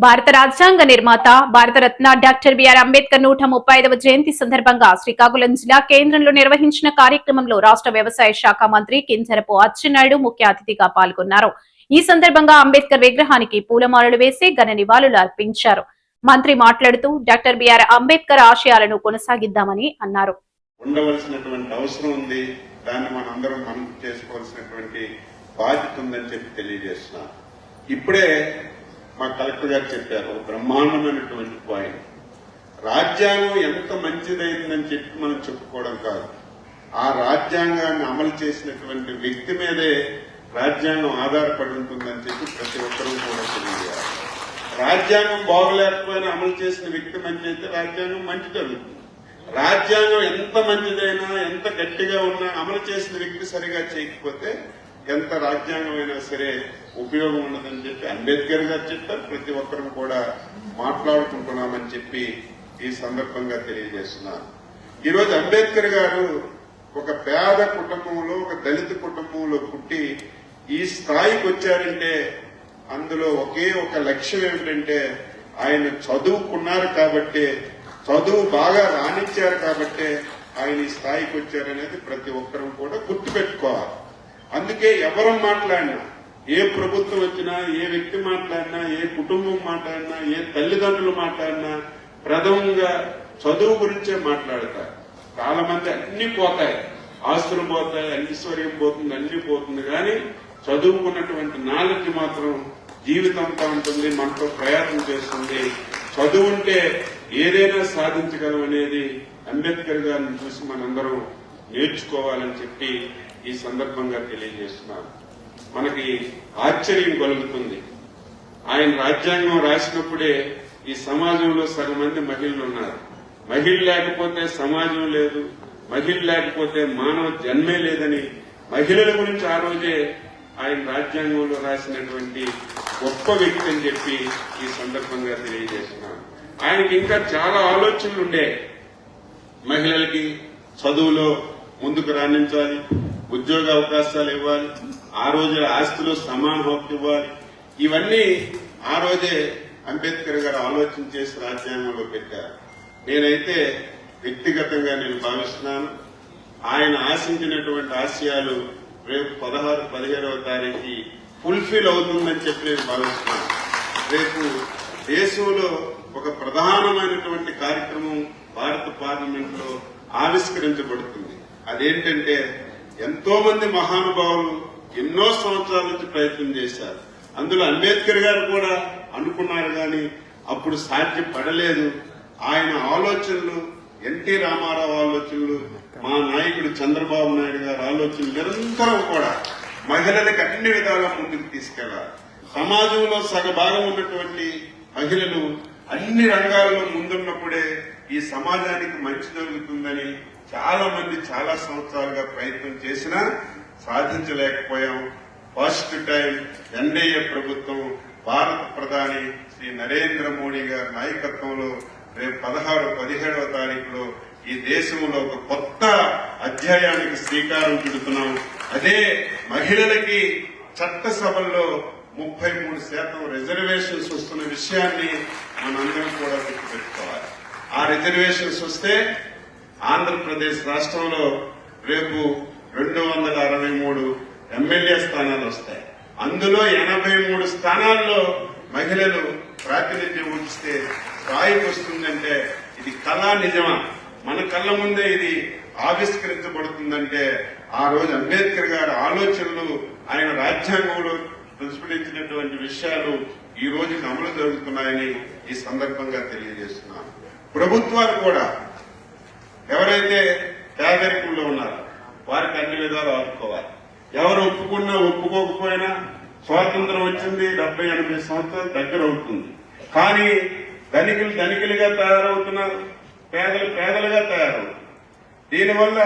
భారత రాజ్యాంగ నిర్మాత భారతరత్న డాక్టర్ బిఆర్ అంబేద్కర్ 135వ జయంతి సందర్భంగా శ్రీకాకుళం జిల్లా కేంద్రంలో నిర్వహించిన కార్యక్రమంలో రాష్ట్ర వ్యవసాయ శాఖ మంత్రి కింజరపు అచ్చెన్నాయుడు ముఖ్య అతిథిగా పాల్గొన్నారు. ఈ సందర్భంగా అంబేద్కర్ విగ్రహానికి పూలమాలలు వేసి ఘన నివాళులు అర్పించారు. మంత్రి మాట్లాడుతూ డాక్టర్ బిఆర్ అంబేద్కర్ ఆశయాలను కొనసాగిద్దామని అన్నారు. ఉండవలసినటువంటి అవసరం ఉంది, దాన్ని మనందరం మనం చేసుకోవాల్సినటువంటి బాధ్యత ఉందని చెప్పి తెలియజేస్తున్నాను. ఇప్పుడే మా కలెక్టర్ గారు చెప్పారు ఒక బ్రహ్మాండమైనటువంటి పాయింట్. రాజ్యాంగం ఎంత మంచిదైందని చెప్పి మనం చెప్పుకోవడం కాదు, ఆ రాజ్యాంగాన్ని అమలు చేసినటువంటి వ్యక్తి మీదే రాజ్యాంగం ఆధారపడి ఉంటుందని చెప్పి ప్రతి ఒక్కరూ కూడా తెలియజేయాలి. రాజ్యాంగం బాగోలేకపోయినా అమలు చేసిన వ్యక్తి మంచి అయితే రాజ్యాంగం మంచి జరుగుతుంది. రాజ్యాంగం ఎంత మంచిదైనా ఎంత గట్టిగా ఉన్నా అమలు చేసిన వ్యక్తి సరిగా చేయకపోతే ఎంత రాజ్యాంగమైనా సరే ఉపయోగం ఉండదని చెప్పి అంబేద్కర్ గారు చెప్పారు. ప్రతి ఒక్కరూ కూడా మాట్లాడుకుంటున్నామని చెప్పి ఈ సందర్భంగా తెలియజేస్తున్నారు. ఈరోజు అంబేద్కర్ గారు ఒక పేద కుటుంబంలో, ఒక దళిత కుటుంబంలో పుట్టి ఈ స్థాయికి వచ్చారంటే అందులో ఒకే ఒక లక్ష్యం ఏమిటంటే ఆయన చదువుకున్నారు కాబట్టి, చదువు బాగా రాణించారు కాబట్టి ఆయన ఈ స్థాయికి వచ్చారనేది ప్రతి ఒక్కరూ కూడా గుర్తుపెట్టుకోవాలి. అందుకే ఎవరు మాట్లాడినా, ఏ ప్రభుత్వం వచ్చినా, ఏ వ్యక్తి మాట్లాడినా, ఏ కుటుంబం మాట్లాడినా, ఏ తల్లిదండ్రులు మాట్లాడినా ప్రథమంగా చదువు గురించే మాట్లాడతారు. చాలా మంది అన్ని పోతాయి, ఆస్తులు పోతాయి, ఐశ్వర్యం పోతుంది, అన్ని పోతుంది, కానీ చదువుకున్నటువంటి నాలెడ్జ్ మాత్రం జీవితంతో ఉంటుంది, మనతో ప్రయాణం చేస్తుంది. చదువుంటే ఏదైనా సాధించగలం అనేది అంబేద్కర్ గారిని చూసి మనందరం నేర్చుకోవాలని చెప్పి ఈ సందర్భంగా తెలియజేస్తున్నాను. మనకి ఆశ్చర్యం కలుగుతుంది. ఆయన రాజ్యాంగం రాసినప్పుడే ఈ సమాజంలో సగం మంది మహిళలు ఉన్నారు. మహిళ లేకపోతే సమాజం లేదు, మహిళ లేకపోతే మానవ జన్మే లేదని మహిళల గురించి ఆ రోజే ఆయన రాజ్యాంగంలో రాసినటువంటి గొప్ప వ్యక్తి అని చెప్పి ఈ సందర్భంగా తెలియజేస్తున్నాను. ఆయనకి ఇంకా చాలా ఆలోచనలు ఉండే. మహిళలకి చదువులో ముందుకు రాణించాలి, ఉద్యోగ అవకాశాలు ఇవ్వాలి, ఆ రోజుల ఆస్తిలో సమాన హక్కు ఇవ్వాలి. ఇవన్నీ ఆ రోజే అంబేద్కర్ గారు ఆలోచన చేసి రాజ్యాంగంలో పెట్టారు. నేనైతే వ్యక్తిగతంగా నేను భావిస్తున్నాను ఆయన ఆశించినటువంటి ఆశయాలు రేపు 16, 17వ తారీఖు ఫుల్ఫిల్ అవుతుందని చెప్పి నేను భావిస్తున్నాను. రేపు దేశంలో ఒక ప్రధానమైనటువంటి కార్యక్రమం భారత పార్లమెంట్ లో ఆవిష్కరించబడుతుంది. అదేంటంటే ఎంతో మంది మహానుభావులు ఎన్నో సంవత్సరాల నుంచి ప్రయత్నం చేశారు. అందులో అంబేద్కర్ గారు కూడా అనుకున్నారు, కానీ అప్పుడు సాధ్యపడలేదు. ఆయన ఆలోచనలు, ఎన్టీ రామారావు ఆలోచనలు, మా నాయకుడు చంద్రబాబు నాయుడు గారి ఆలోచనలు నిరంతరం కూడా మహిళలకు అన్ని విధాలా ముందుకు తీసుకెళ్లారు. సమాజంలో సగభాగం ఉన్నటువంటి మహిళలు అన్ని రంగాల్లో ముందున్నప్పుడే ఈ సమాజానికి మంచి జరుగుతుందని చాలా మంది చాలా సంవత్సరాలుగా ప్రయత్నం చేసినా సాధించలేకపోయాం. ఫస్ట్ టైం ఎన్డీఏ ప్రభుత్వం, భారత ప్రధాని శ్రీ నరేంద్ర మోడీ గారి నాయకత్వంలో రేపు 16, 17వ తారీఖులో ఈ దేశంలో ఒక కొత్త అధ్యాయానికి శ్రీకారం చుడుతున్నాం. అదే మహిళలకి చట్టసభల్లో 33% రిజర్వేషన్స్ వస్తున్న విషయాన్ని మనందరం కూడా గుర్తుపెట్టుకోవాలి. ఆ రిజర్వేషన్స్ వస్తే ఆంధ్రప్రదేశ్ రాష్ట్రంలో రేపు 263 ఎమ్మెల్యే స్థానాలు వస్తాయి. అందులో 83 స్థానాల్లో మహిళలు ప్రాతినిధ్యం వహిస్తే స్థాయికి వస్తుందంటే ఇది కళా నిజమా? మన కళ్ళ ముందే ఇది ఆవిష్కరించబడుతుందంటే ఆ రోజు అంబేద్కర్ గారి ఆలోచనలు, ఆయన రాజ్యాంగంలో ప్రతిఫలించినటువంటి విషయాలు ఈ రోజు అమలు జరుగుతున్నాయని ఈ సందర్భంగా తెలియజేస్తున్నాను. ప్రభుత్వాలు కూడా ఎవరైతే పేదరికంలో ఉన్నారో వారికి అన్ని విధాలు ఆదుకోవాలి. ఎవరు ఒప్పుకున్నా ఒప్పుకోకపోయినా స్వాతంత్రం వచ్చింది 70-80 సంవత్సరాలు దగ్గర అవుతుంది, కానీ ధనికులు ధనికులుగా తయారవుతున్నారు, పేదలు పేదలుగా తయారవుతున్నారు. దీనివల్ల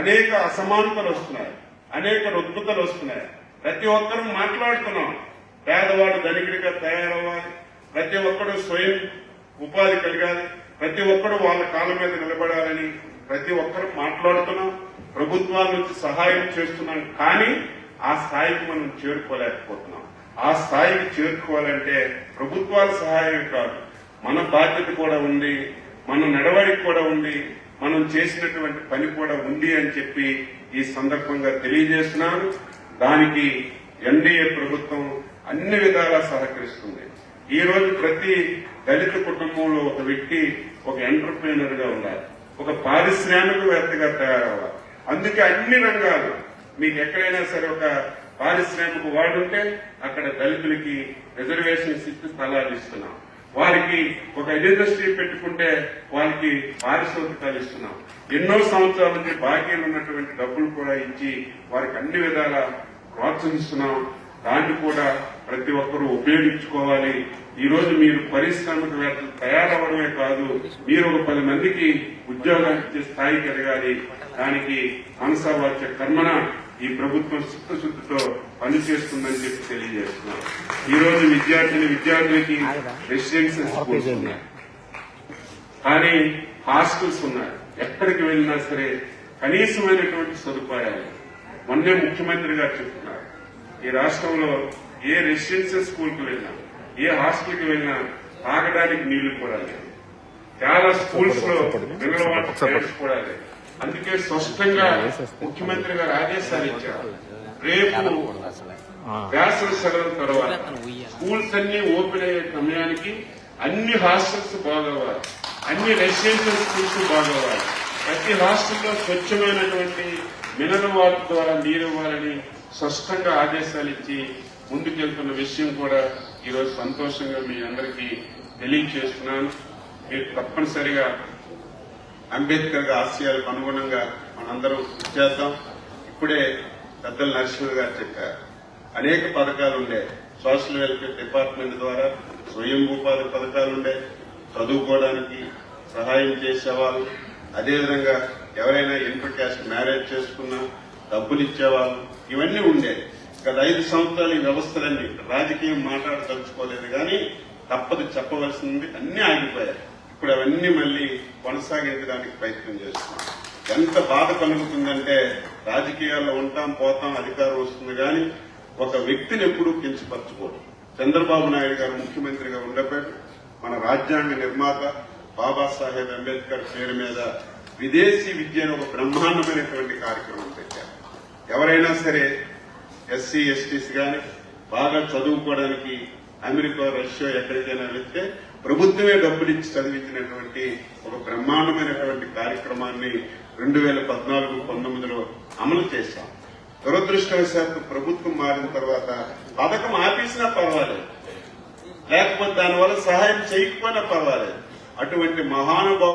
అనేక అసమానతలు వస్తున్నాయి, అనేక రుగ్మతలు వస్తున్నాయి. ప్రతి ఒక్కరూ మాట్లాడుతున్నాం, పేదవాడు ధనికుడిగా తయారవ్వాలి, ప్రతి ఒక్కరూ స్వయం ఉపాధి కలిగాలి, ప్రతి ఒక్కరూ వాళ్ళ కాళ్ళ మీద నిలబడాలని ప్రతి ఒక్కరూ మాట్లాడుతున్నాం. ప్రభుత్వాల నుంచి సహాయం చేస్తున్నాం, కానీ ఆ స్థాయికి మనం చేరుకోలేకపోతున్నాం. ఆ స్థాయికి చేరుకోవాలంటే ప్రభుత్వాల సహాయం కాదు, మన బాధ్యత కూడా ఉంది, మన నడవడికి కూడా ఉంది, మనం చేసినటువంటి పని కూడా ఉంది అని చెప్పి ఈ సందర్భంగా తెలియజేస్తున్నాను. దానికి ఎన్డీఏ ప్రభుత్వం అన్ని విధాలా సహకరిస్తుంది. ఈ రోజు ప్రతి దళిత కుటుంబంలో ఒక వ్యక్తి ఒక ఎంటర్ప్రీనర్ గా ఉండాలి, ఒక పారిశ్రామికవేత్తగా తయారవ్వాలి. అందుకే అన్ని రంగాలు మీకు ఎక్కడైనా సరే ఒక పారిశ్రామిక వార్డు ఉంటే అక్కడ దళితులకి రిజర్వేషన్స్ ఇచ్చి స్థలాలు ఇస్తున్నాం. వారికి ఒక ఇండస్ట్రీ పెట్టుకుంటే వారికి పారిశ్రామికాలు ఇస్తున్నాం. ఎన్నో సంవత్సరాల నుంచి బాకీలు ఉన్నటువంటి డబ్బులు కూడా ఇచ్చి వారికి అన్ని విధాలా ప్రోత్సహిస్తున్నాం. దాన్ని కూడా ప్రతి ఒక్కరూ ఉపయోగించుకోవాలి. ఈ రోజు మీరు పారిశ్రామికవేత్తలు తయారవడమే కాదు, మీరు ఒక 10 మందికి ఉద్యోగాలు ఇచ్చే స్థాయికి ఎదగాలి. దానికి మనసా వాచ కర్మన ఈ ప్రభుత్వం చిత్తశుద్ధితో పనిచేస్తుందని చెప్పి తెలియజేస్తున్నారు. ఈ రోజు విద్యార్థులకి రెసిడెన్షియల్ స్కూల్స్ ఉన్నాయి, కానీ హాస్టల్స్ ఉన్నాయి. ఎక్కడికి వెళ్ళినా సరే కనీసమైనటువంటి సదుపాయాలు. మొన్నే ముఖ్యమంత్రి గారు చెప్తున్నారు, ఈ రాష్ట్రంలో ఏ రెసిడెన్షియల్ స్కూల్కి వెళ్ళినా, ఏ హాస్టల్కి వెళ్ళినా తాగడానికి నీళ్లు కూడా లేదు. చాలా స్కూల్స్ లో మినరల్ వాటర్ ట్యాంక్స్ కూడా లేదు. అందుకే స్పష్టంగా ముఖ్యమంత్రి గారు ఆదేశాలు ఇచ్చారు, రేపు వేసవి సెలవుల తర్వాత స్కూల్స్ అన్ని ఓపెన్ అయ్యే సమయానికి అన్ని హాస్టల్స్ బాగోవాలి, అన్ని రెసిడెన్షియల్ స్కూల్స్ బాగోవాలి. ప్రతి హాస్టల్లో స్వచ్ఛమైనటువంటి మినరల్ వాటర్ ద్వారా నీరు ఇవ్వాలని స్పష్టంగా ఆదేశాలు ఇచ్చి ముందుకెళ్తున్న విషయం కూడా ఈరోజు సంతోషంగా మీ అందరికీ తెలియజేస్తున్నాను. మీరు తప్పనిసరిగా అంబేద్కర్ ఆశయాలకు అనుగుణంగా మనందరం చేద్దాం. ఇప్పుడే పెద్దల నరసింహ గారు చెప్పారు, అనేక పథకాలు ఉండే, సోషల్ వెల్ఫేర్ డిపార్ట్మెంట్ ద్వారా స్వయం ఉపాధి పథకాలు ఉండే, చదువుకోవడానికి సహాయం చేసేవాళ్ళు, అదేవిధంగా ఎవరైనా ఇంటర్ క్యాస్ట్ మ్యారేజ్ చేసుకున్నా డబ్బులు ఇచ్చేవాళ్ళు, ఇవన్నీ ఉండే. గత 5 సంవత్సరాలు ఈ వ్యవస్థలన్నీ రాజకీయం మాట్లాడదలుచుకోలేదు, కానీ తప్పదు చెప్పవలసింది, అన్ని ఆగిపోయాయి. ఇప్పుడు అవన్నీ మళ్లీ కొనసాగించడానికి ప్రయత్నం చేస్తున్నాం. ఎంత బాధ కలుగుతుందంటే రాజకీయాల్లో ఉంటాం, పోతాం, అధికారం వస్తుంది, కానీ ఒక వ్యక్తిని ఎప్పుడూ కించపరచుకోరు. చంద్రబాబు నాయుడు గారు ముఖ్యమంత్రిగా ఉండబట్టి మన రాజ్యాంగ నిర్మాత బాబాసాహెబ్ అంబేద్కర్ పేరు మీద విదేశీ విద్యను ఒక బ్రహ్మాండమైనటువంటి కార్యక్రమం పెట్టారు. ఎవరైనా సరే ఎస్సీ ఎస్టీస్ గాని బాగా చదువుకోవడానికి అమెరికా, రష్యా ఎక్కడికైనా వెళ్తే ప్రభుత్వమే డబ్బులు ఇచ్చి చదివించినటువంటి ఒక బ్రహ్మాండమైనటువంటి కార్యక్రమాన్ని 2014-19లో అమలు చేశాం. దురదృష్టవశాత్తు ప్రభుత్వం మారిన తర్వాత పథకం ఆపేసినా పర్వాలేదు, లేకపోతే దానివల్ల సహాయం చేయకపోయినా పర్వాలేదు. అటువంటి మహానుభావం